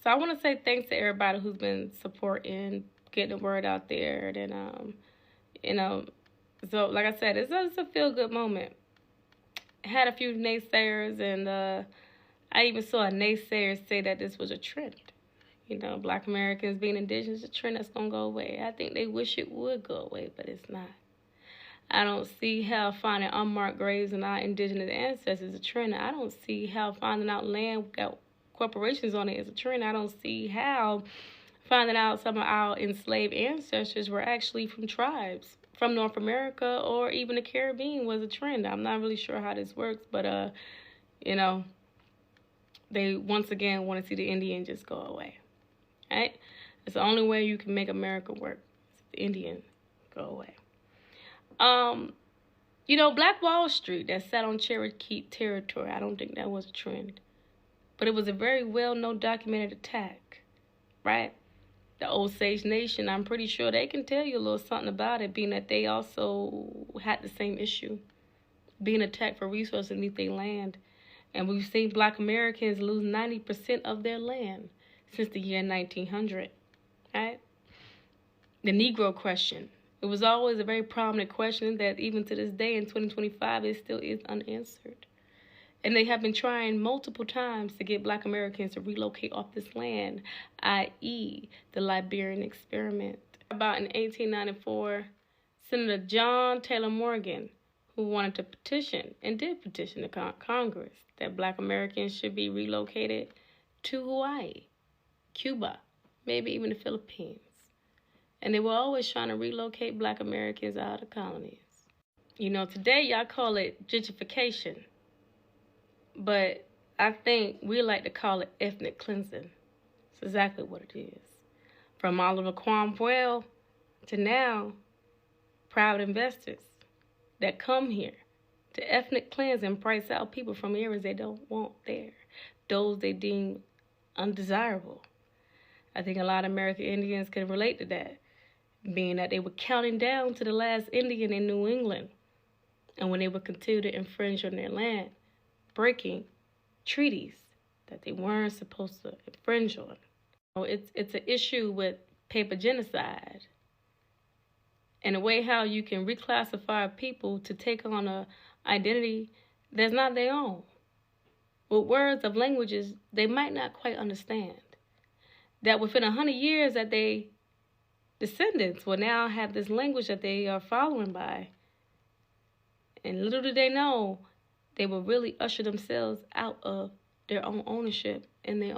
So I want to say thanks to everybody who's been supporting, getting the word out there, and you know, so like I said, it's a feel good moment. Had a few naysayers, and I even saw a naysayer say that this was a trend. Black Americans being indigenous is a trend that's gonna go away. I think they wish it would go away, but it's not. I don't see how finding unmarked graves and our indigenous ancestors is a trend. I don't see how finding out land got corporations on it is a trend. I don't see how finding out some of our enslaved ancestors were actually from tribes from North America or even the Caribbean was a trend. I'm not really sure how this works, but you know, they once again want to see the Indian just go away. Right? It's the only way you can make America work. The Indian go away. Black Wall Street that sat on Cherokee territory, I don't think that was a trend. But it was a very well-known documented attack, right? The Osage Nation, I'm pretty sure they can tell you a little something about it, being that they also had the same issue, being attacked for resources beneath their land. And we've seen Black Americans lose 90% of their land since the year 1900, right? The Negro question. It was always a very prominent question that even to this day in 2025, it still is unanswered. And they have been trying multiple times to get Black Americans to relocate off this land, i.e. the Liberian experiment. About in 1894, Senator John Taylor Morgan, who wanted to petition and did petition the Congress that Black Americans should be relocated to Hawaii, Cuba, maybe even the Philippines. And they were always trying to relocate Black Americans out of the colonies. Today y'all call it gentrification. But I think we like to call it ethnic cleansing. It's exactly what it is. From Oliver Cromwell to now, private investors that come here to ethnic cleanse and price out people from areas they don't want there, those they deem undesirable. I think a lot of American Indians can relate to that, being that they were counting down to the last Indian in New England, and when they would continue to infringe on their land, breaking treaties that they weren't supposed to infringe on. It's an issue with paper genocide and the way how you can reclassify people to take on a identity that's not their own, with words of languages they might not quite understand, that within 100 years that they descendants will now have this language that they are following by, and little do they know they will really usher themselves out of their own ownership and their